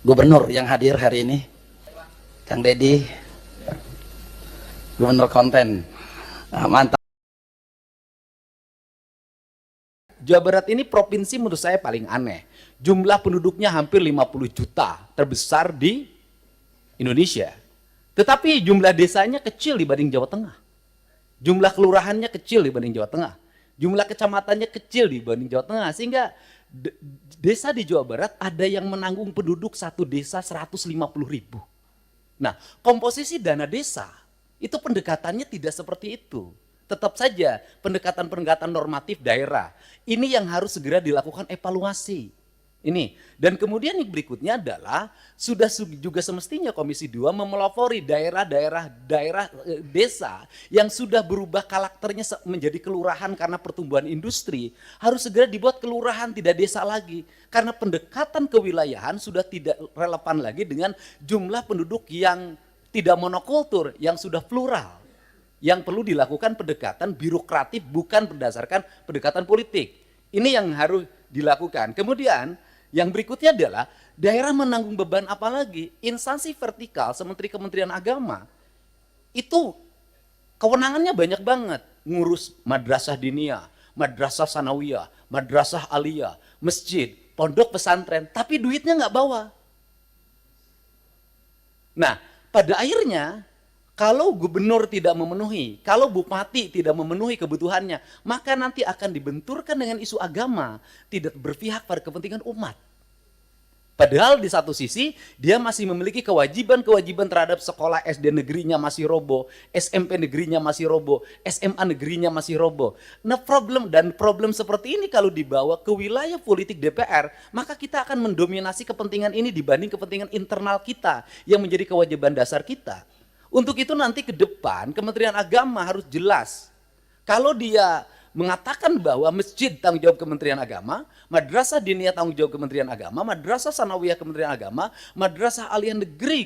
gubernur yang hadir hari ini, Kang Deddy, gubernur konten. Mantap. Jawa Barat ini provinsi menurut saya paling aneh. Jumlah penduduknya hampir 50 juta, terbesar di Indonesia. Tetapi jumlah desanya kecil dibanding Jawa Tengah. Jumlah kelurahannya kecil dibanding Jawa Tengah. Jumlah kecamatannya kecil dibanding Jawa Tengah. Sehingga desa di Jawa Barat ada yang menanggung penduduk satu desa 150.000. Nah, komposisi dana desa itu pendekatannya tidak seperti itu. Tetap saja pendekatan-pendekatan normatif daerah. Ini yang harus segera dilakukan evaluasi. Ini. Dan kemudian yang berikutnya adalah sudah juga semestinya Komisi 2 memelopori daerah-daerah desa yang sudah berubah karakternya menjadi kelurahan karena pertumbuhan industri, harus segera dibuat kelurahan, tidak desa lagi. Karena pendekatan kewilayahan sudah tidak relevan lagi dengan jumlah penduduk yang tidak monokultur, yang sudah plural. Yang perlu dilakukan pendekatan birokratif bukan berdasarkan pendekatan politik. Ini yang harus dilakukan. Kemudian yang berikutnya adalah daerah menanggung beban apa lagi? Instansi vertikal seperti Kementerian Agama itu kewenangannya banyak banget. Ngurus madrasah diniyah, madrasah sanawiyah, madrasah aliyah, masjid, pondok pesantren, tapi duitnya nggak bawa. Nah, pada akhirnya kalau gubernur tidak memenuhi, kalau bupati tidak memenuhi kebutuhannya, maka nanti akan dibenturkan dengan isu agama, tidak berpihak pada kepentingan umat. Padahal di satu sisi, dia masih memiliki kewajiban-kewajiban terhadap sekolah SD negerinya masih roboh, SMP negerinya masih roboh, SMA negerinya masih roboh. Nah problem seperti ini kalau dibawa ke wilayah politik DPR, maka kita akan mendominasi kepentingan ini dibanding kepentingan internal kita, yang menjadi kewajiban dasar kita. Untuk itu nanti ke depan Kementerian Agama harus jelas. Kalau dia mengatakan bahwa masjid tanggung jawab Kementerian Agama, madrasah diniyah tanggung jawab Kementerian Agama, madrasah sanawiyah Kementerian Agama, madrasah aliyah negeri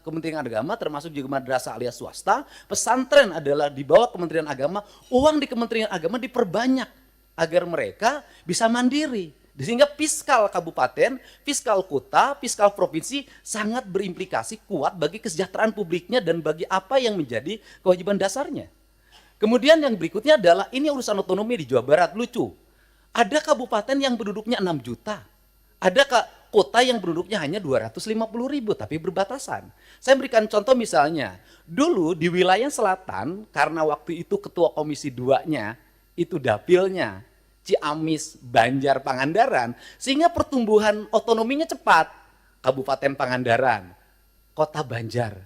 Kementerian Agama, termasuk juga madrasah aliyah swasta, pesantren adalah di bawah Kementerian Agama, uang di Kementerian Agama diperbanyak agar mereka bisa mandiri. Sehingga fiskal kabupaten, fiskal kota, fiskal provinsi sangat berimplikasi kuat bagi kesejahteraan publiknya dan bagi apa yang menjadi kewajiban dasarnya. Kemudian yang berikutnya adalah ini urusan otonomi di Jawa Barat, lucu. Ada kabupaten yang penduduknya 6 juta. Ada kota yang penduduknya hanya 250.000 tapi berbatasan. Saya berikan contoh misalnya, dulu di wilayah selatan karena waktu itu ketua komisi 2-nya itu dapilnya Ciamis, Banjar, Pangandaran, sehingga pertumbuhan otonominya cepat. Kabupaten Pangandaran, Kota Banjar,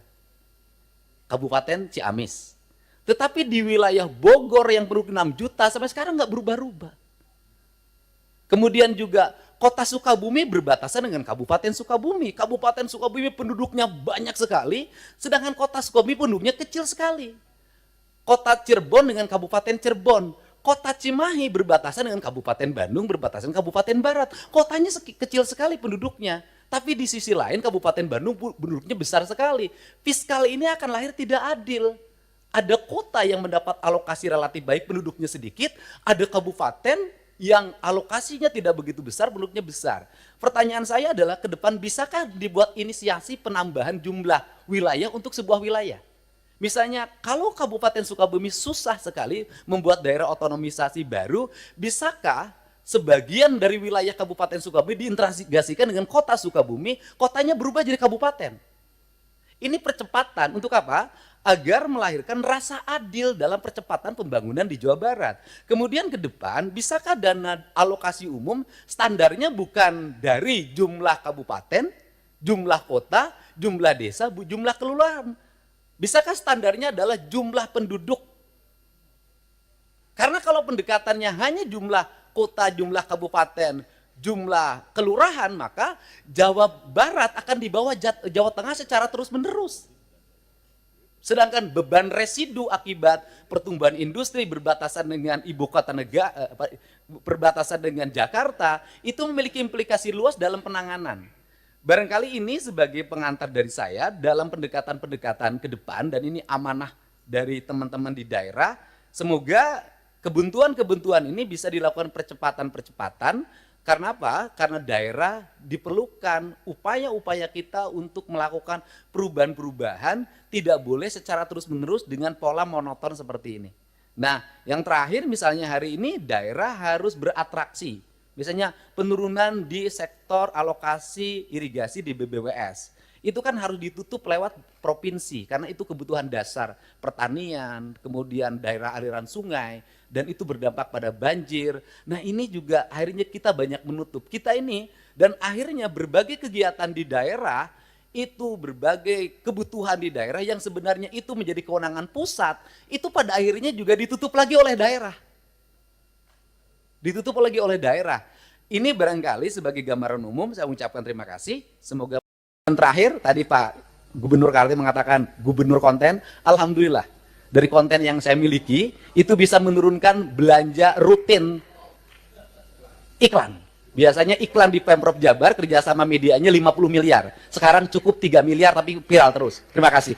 Kabupaten Ciamis. Tetapi di wilayah Bogor yang penduduk 6 juta sampai sekarang nggak berubah-ubah. Kemudian juga Kota Sukabumi berbatasan dengan Kabupaten Sukabumi. Kabupaten Sukabumi penduduknya banyak sekali, sedangkan Kota Sukabumi penduduknya kecil sekali. Kota Cirebon dengan Kabupaten Cirebon. Kota Cimahi berbatasan dengan Kabupaten Bandung, berbatasan Kabupaten Barat. Kotanya kecil sekali penduduknya. Tapi di sisi lain Kabupaten Bandung penduduknya besar sekali. Fiskal ini akan lahir tidak adil. Ada kota yang mendapat alokasi relatif baik, penduduknya sedikit. Ada kabupaten yang alokasinya tidak begitu besar, penduduknya besar. Pertanyaan saya adalah ke depan bisakah dibuat inisiasi penambahan jumlah wilayah untuk sebuah wilayah? Misalnya kalau Kabupaten Sukabumi susah sekali membuat daerah otonomisasi baru, bisakah sebagian dari wilayah Kabupaten Sukabumi diintegrasikan dengan kota Sukabumi, kotanya berubah jadi kabupaten? Ini percepatan untuk apa? Agar melahirkan rasa adil dalam percepatan pembangunan di Jawa Barat. Kemudian ke depan, bisakah dana alokasi umum standarnya bukan dari jumlah kabupaten, jumlah kota, jumlah desa, jumlah kelurahan? Bisakah standarnya adalah jumlah penduduk? Karena kalau pendekatannya hanya jumlah kota, jumlah kabupaten, jumlah kelurahan, maka Jawa Barat akan dibawa Jawa Tengah secara terus-menerus. Sedangkan beban residu akibat pertumbuhan industri berbatasan dengan ibu kota negara, berbatasan dengan Jakarta, itu memiliki implikasi luas dalam penanganan. Barangkali ini sebagai pengantar dari saya dalam pendekatan-pendekatan ke depan, dan ini amanah dari teman-teman di daerah. Semoga kebuntuan-kebuntuan ini bisa dilakukan percepatan-percepatan Karena apa? Karena daerah diperlukan upaya-upaya kita untuk melakukan perubahan-perubahan, tidak boleh secara terus-menerus dengan pola monoton seperti ini. Nah, yang terakhir misalnya hari ini daerah harus beratraksi. Misalnya penurunan di sektor alokasi irigasi di BBWS. Itu kan harus ditutup lewat provinsi karena itu kebutuhan dasar pertanian, kemudian daerah aliran sungai, dan itu berdampak pada banjir. Nah ini juga akhirnya kita banyak menutup. Kita ini dan akhirnya berbagai kegiatan di daerah itu berbagai kebutuhan di daerah yang sebenarnya itu menjadi kewenangan pusat, itu pada akhirnya juga ditutup lagi oleh daerah. Ditutup lagi oleh daerah. Ini barangkali sebagai gambaran umum saya ucapkan terima kasih. Semoga yang terakhir tadi Pak Gubernur Kaltim mengatakan gubernur konten, alhamdulillah dari konten yang saya miliki itu bisa menurunkan belanja rutin iklan. Biasanya iklan di Pemprov Jabar kerjasama medianya 50 miliar. Sekarang cukup 3 miliar tapi viral terus. Terima kasih.